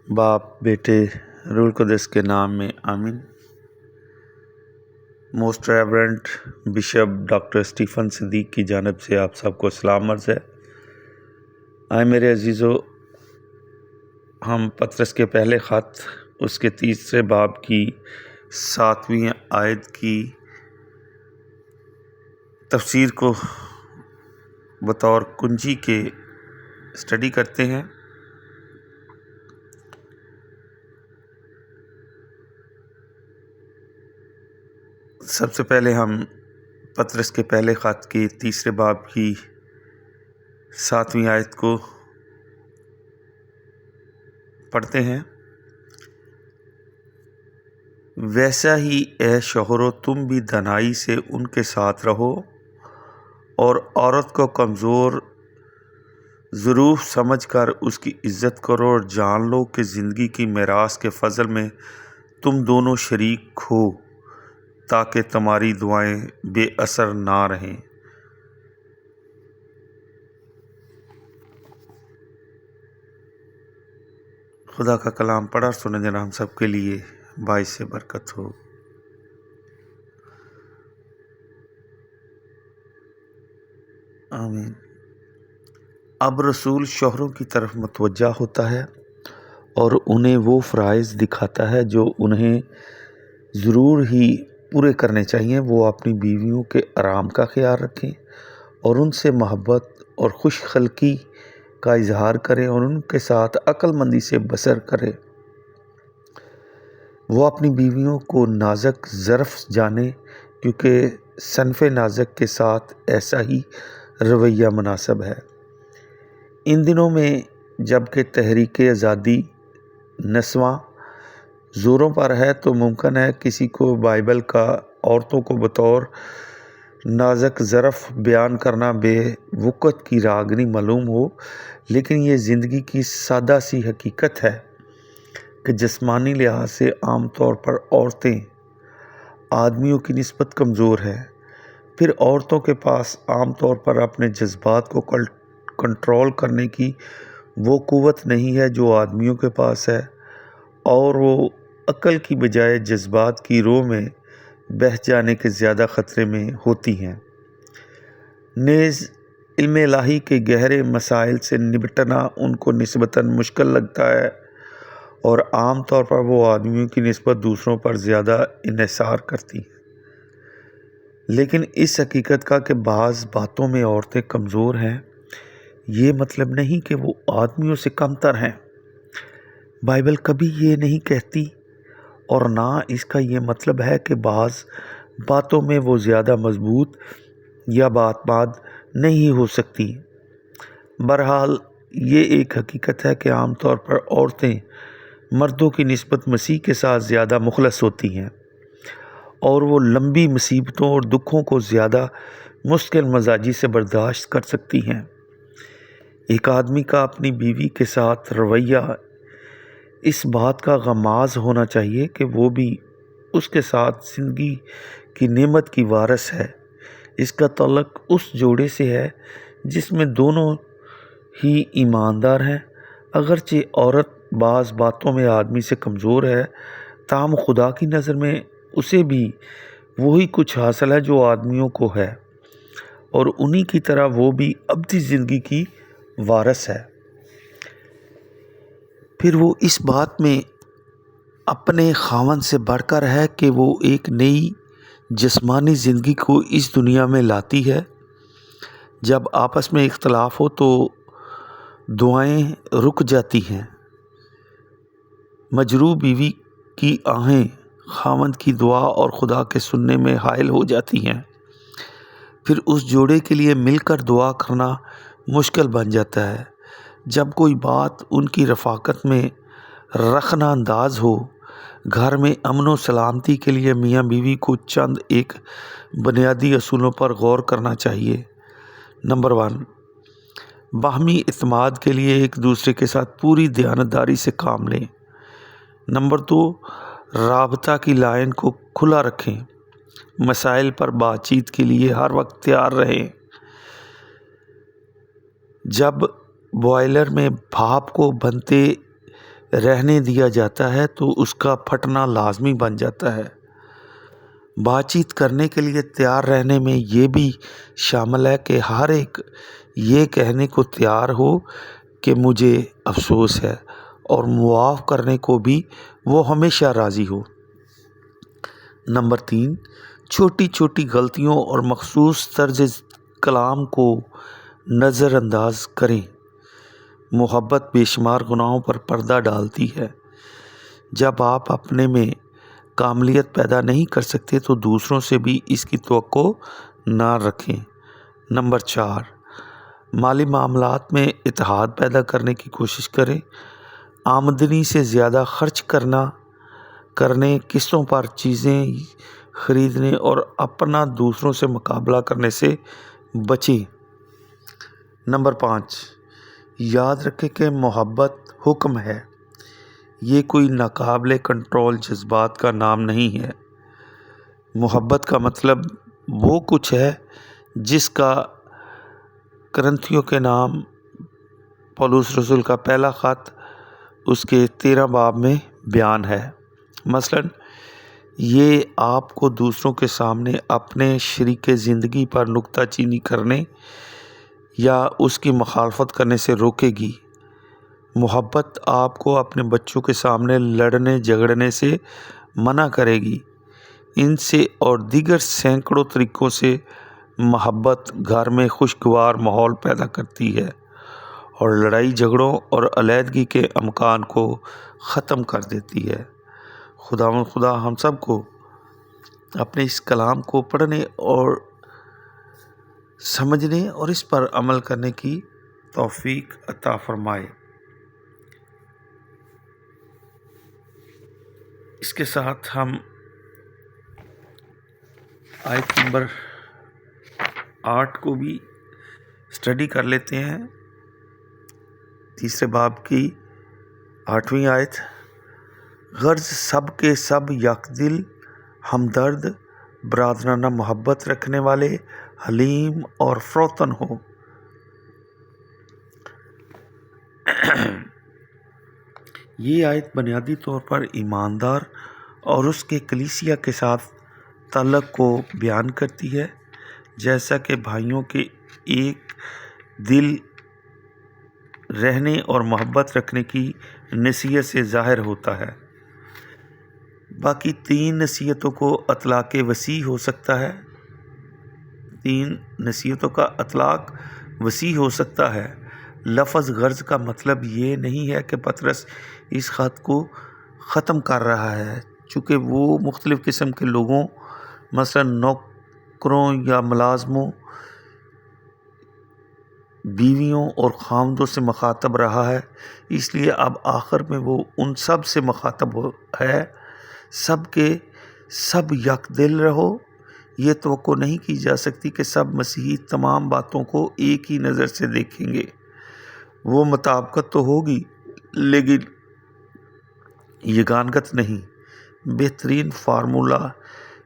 باپ بیٹے روح القدس کے نام میں آمین۔ موسٹ ریورنٹ بشپ ڈاکٹر اسٹیفن صدیق کی جانب سے آپ سب کو سلام عرض ہے۔ آئے میرے عزیزو، ہم پطرس کے پہلے خط اس کے 3 باب کی 7ویں آیت کی تفسیر کو بطور کنجی کے اسٹڈی کرتے ہیں۔ سب سے پہلے ہم پطرس کے پہلے خط کے 3 باب کی 7ویں آیت کو پڑھتے ہیں۔ ویسا ہی اے شوہرو تم بھی دنائی سے ان کے ساتھ رہو اور عورت کو کمزور ظروف سمجھ کر اس کی عزت کرو، اور جان لو کہ زندگی کی میراث کے فضل میں تم دونوں شریک ہو، تاکہ تمہاری دعائیں بے اثر نہ رہیں۔ خدا کا کلام پڑھا اور سنا جانا ہم سب کے لیے باعث برکت ہو۔ آمین۔ اب رسول شوہروں کی طرف متوجہ ہوتا ہے اور انہیں وہ فرائض دکھاتا ہے جو انہیں ضرور ہی پورے کرنے چاہیے۔ وہ اپنی بیویوں کے آرام کا خیال رکھیں اور ان سے محبت اور خوش خلقی کا اظہار کریں اور ان کے ساتھ عقل مندی سے بسر کریں۔ وہ اپنی بیویوں کو نازک ظرف جانیں، کیونکہ صنف نازک کے ساتھ ایسا ہی رویہ مناسب ہے۔ ان دنوں میں جب کہ تحریک آزادی نسواں زوروں پر ہے تو ممکن ہے کسی کو بائبل کا عورتوں کو بطور نازک ظرف بیان کرنا بے وقت کی راگنی معلوم ہو، لیکن یہ زندگی کی سادہ سی حقیقت ہے کہ جسمانی لحاظ سے عام طور پر عورتیں آدمیوں کی نسبت کمزور ہیں۔ پھر عورتوں کے پاس عام طور پر اپنے جذبات کو کنٹرول کرنے کی وہ قوت نہیں ہے جو آدمیوں کے پاس ہے، اور وہ عقل کی بجائے جذبات کی رو میں بہہ جانے کے زیادہ خطرے میں ہوتی ہیں۔ نیز علم الہی کے گہرے مسائل سے نمٹنا ان کو نسبتاً مشکل لگتا ہے، اور عام طور پر وہ آدمیوں کی نسبت دوسروں پر زیادہ انحصار کرتی ہیں۔ لیکن اس حقیقت کا کہ بعض باتوں میں عورتیں کمزور ہیں، یہ مطلب نہیں کہ وہ آدمیوں سے کمتر ہیں۔ بائبل کبھی یہ نہیں کہتی، اور نہ اس کا یہ مطلب ہے کہ بعض باتوں میں وہ زیادہ مضبوط یا باعتماد نہیں ہو سکتی۔ بہرحال یہ ایک حقیقت ہے کہ عام طور پر عورتیں مردوں کی نسبت مسیح کے ساتھ زیادہ مخلص ہوتی ہیں، اور وہ لمبی مصیبتوں اور دکھوں کو زیادہ مشکل مزاجی سے برداشت کر سکتی ہیں۔ ایک آدمی کا اپنی بیوی کے ساتھ رویہ اس بات کا غماز ہونا چاہیے کہ وہ بھی اس کے ساتھ زندگی کی نعمت کی وارث ہے۔ اس کا تعلق اس جوڑے سے ہے جس میں دونوں ہی ایماندار ہیں۔ اگرچہ عورت بعض باتوں میں آدمی سے کمزور ہے، تاہم خدا کی نظر میں اسے بھی وہی کچھ حاصل ہے جو آدمیوں کو ہے، اور انہی کی طرح وہ بھی ابدی زندگی کی وارث ہے۔ پھر وہ اس بات میں اپنے خاوند سے بڑھ کر ہے کہ وہ ایک نئی جسمانی زندگی کو اس دنیا میں لاتی ہے۔ جب آپس میں اختلاف ہو تو دعائیں رک جاتی ہیں۔ مجروح بیوی کی آہیں خاوند کی دعا اور خدا کے سننے میں حائل ہو جاتی ہیں۔ پھر اس جوڑے کے لیے مل کر دعا کرنا مشکل بن جاتا ہے۔ جب کوئی بات ان کی رفاقت میں رخنہ انداز ہو، گھر میں امن و سلامتی کے لیے میاں بیوی کو چند ایک بنیادی اصولوں پر غور کرنا چاہیے۔ نمبر 1، باہمی اعتماد کے لیے ایک دوسرے کے ساتھ پوری دیانتداری سے کام لیں۔ نمبر 2، رابطہ کی لائن کو کھلا رکھیں۔ مسائل پر بات چیت کے لیے ہر وقت تیار رہیں۔ جب بوائلر میں بھاپ کو بنتے رہنے دیا جاتا ہے تو اس کا پھٹنا لازمی بن جاتا ہے۔ بات چیت کرنے کے لیے تیار رہنے میں یہ بھی شامل ہے کہ ہر ایک یہ کہنے کو تیار ہو کہ مجھے افسوس ہے، اور معاف کرنے کو بھی وہ ہمیشہ راضی ہو۔ نمبر 3، چھوٹی چھوٹی غلطیوں اور مخصوص طرز کلام کو نظر انداز کریں۔ محبت بے شمار گناہوں پر پردہ ڈالتی ہے۔ جب آپ اپنے میں کاملیت پیدا نہیں کر سکتے تو دوسروں سے بھی اس کی توقع نہ رکھیں۔ نمبر 4، مالی معاملات میں اتحاد پیدا کرنے کی کوشش کریں۔ آمدنی سے زیادہ خرچ کرنے، قسطوں پر چیزیں خریدنے اور اپنا دوسروں سے مقابلہ کرنے سے بچیں۔ نمبر 5، یاد رکھیں کہ محبت حکم ہے، یہ کوئی ناقابل کنٹرول جذبات کا نام نہیں ہے۔ محبت کا مطلب وہ کچھ ہے جس کا کرنتھیوں کے نام پولس رسول کا پہلا خط اس کے 13 باب میں بیان ہے۔ مثلاً یہ آپ کو دوسروں کے سامنے اپنے شریک زندگی پر نکتہ چینی کرنے یا اس کی مخالفت کرنے سے روکے گی۔ محبت آپ کو اپنے بچوں کے سامنے لڑنے جھگڑنے سے منع کرے گی۔ ان سے اور دیگر سینکڑوں طریقوں سے محبت گھر میں خوشگوار ماحول پیدا کرتی ہے اور لڑائی جھگڑوں اور علیحدگی کے امکان کو ختم کر دیتی ہے۔ خدا ہم سب کو اپنے اس کلام کو پڑھنے اور سمجھنے اور اس پر عمل کرنے کی توفیق عطا فرمائے۔ اس کے ساتھ ہم آیت نمبر 8 کو بھی اسٹڈی کر لیتے ہیں۔ تیسرے باب کی 8ویں آیت، غرض سب کے سب یک دل، ہمدرد، برادرانہ محبت رکھنے والے، حلیم اور فروتن ہو۔ یہ آیت بنیادی طور پر ایماندار اور اس کے کلیسیا کے ساتھ تعلق کو بیان کرتی ہے، جیسا کہ بھائیوں کے ایک دل رہنے اور محبت رکھنے کی نصیحت سے ظاہر ہوتا ہے۔ باقی 3 نصیحتوں کو اطلاق وسیع ہو سکتا ہے۔ 3 نصیحتوں کا اطلاق وسیع ہو سکتا ہے۔ لفظ غرض کا مطلب یہ نہیں ہے کہ پطرس اس خط کو ختم کر رہا ہے، چونکہ وہ مختلف قسم کے لوگوں مثلا نوکروں یا ملازموں، بیویوں اور خاوندوں سے مخاطب رہا ہے، اس لیے اب آخر میں وہ ان سب سے مخاطب ہے۔ سب کے سب یک دل رہو۔ یہ توقع نہیں کی جا سکتی کہ سب مسیحی تمام باتوں کو ایک ہی نظر سے دیکھیں گے۔ وہ مطابقت تو ہوگی لیکن یگانگت نہیں۔ بہترین فارمولہ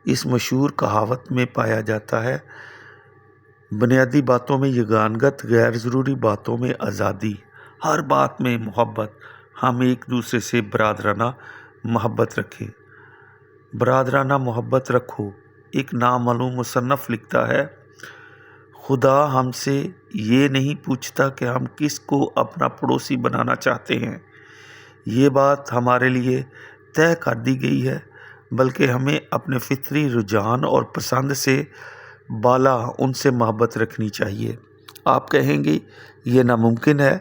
اس مشہور کہاوت میں پایا جاتا ہے، بنیادی باتوں میں یگانگت، غیر ضروری باتوں میں آزادی، ہر بات میں محبت۔ ہم ایک دوسرے سے برادرانہ محبت رکھیں۔ برادرانہ محبت رکھو۔ ایک نامعلوم مصنف لکھتا ہے، خدا ہم سے یہ نہیں پوچھتا کہ ہم کس کو اپنا پڑوسی بنانا چاہتے ہیں، یہ بات ہمارے لیے طے کر دی گئی ہے، بلکہ ہمیں اپنے فطری رجحان اور پسند سے بالا ان سے محبت رکھنی چاہیے۔ آپ کہیں گے یہ ناممکن ہے،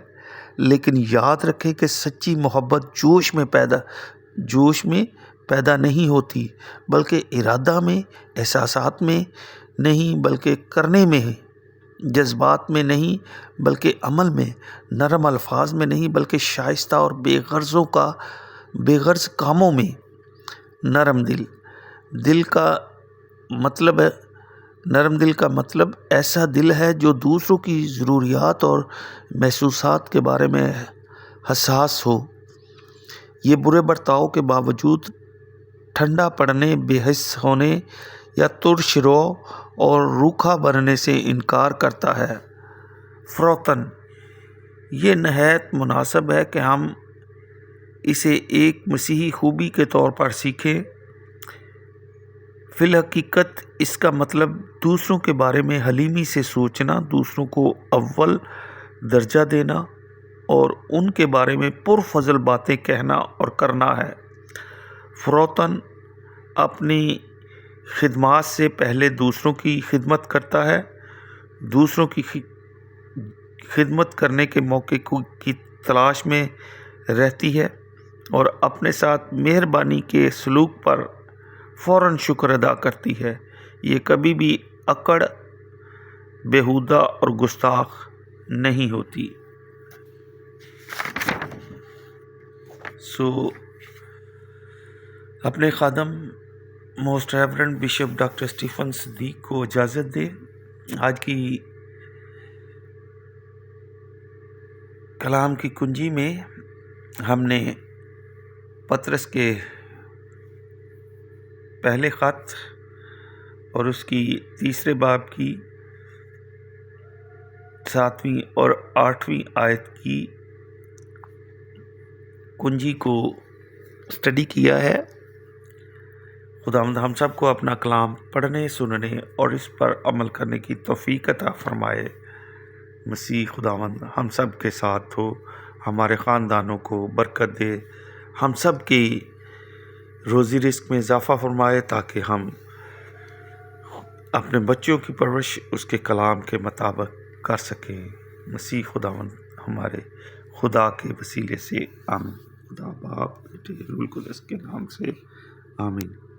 لیکن یاد رکھیں کہ سچی محبت جوش میں پیدا نہیں ہوتی، بلکہ ارادہ میں، احساسات میں نہیں بلکہ کرنے میں ہے، جذبات میں نہیں بلکہ عمل میں، نرم الفاظ میں نہیں بلکہ شائستہ اور بے غرض کاموں میں۔ نرم دل کا مطلب ایسا دل ہے جو دوسروں کی ضروریات اور محسوسات کے بارے میں حساس ہو۔ یہ برے برتاؤ کے باوجود ٹھنڈا پڑنے، بے حس ہونے یا ترش رو اور روکھا بننے سے انکار کرتا ہے۔ فروتن، یہ نہایت مناسب ہے کہ ہم اسے ایک مسیحی خوبی کے طور پر سیکھیں۔ فی الحقیقت اس کا مطلب دوسروں کے بارے میں حلیمی سے سوچنا، دوسروں کو اول درجہ دینا اور ان کے بارے میں پرفضل باتیں کہنا اور کرنا ہے۔ فوراً اپنی خدمات سے پہلے دوسروں کی خدمت کرتا ہے، دوسروں کی خدمت کرنے کے موقع کی تلاش میں رہتی ہے اور اپنے ساتھ مہربانی کے سلوک پر فوراً شکر ادا کرتی ہے۔ یہ کبھی بھی اکڑ، بیہودہ اور گستاخ نہیں ہوتی۔ اپنے خادم most reverend bishop doctor Stephen Siddiq کو اجازت دے۔ آج کی کلام کی کنجی میں ہم نے پطرس کے پہلے خط اور اس کی تیسرے باب کی 7ویں اور 8ویں آیت کی کنجی کو اسٹڈی کیا ہے۔ خداوند ہم سب کو اپنا کلام پڑھنے، سننے اور اس پر عمل کرنے کی توفیق عطا فرمائے۔ مسیح خداوند ہم سب کے ساتھ ہو، ہمارے خاندانوں کو برکت دے، ہم سب کی روزی رزق میں اضافہ فرمائے تاکہ ہم اپنے بچوں کی پرورش اس کے کلام کے مطابق کر سکیں۔ مسیح خداوند ہمارے خدا کے وسیلے سے آمین۔ خدا باپ، بیٹے، روح القدس کے نام سے آمین۔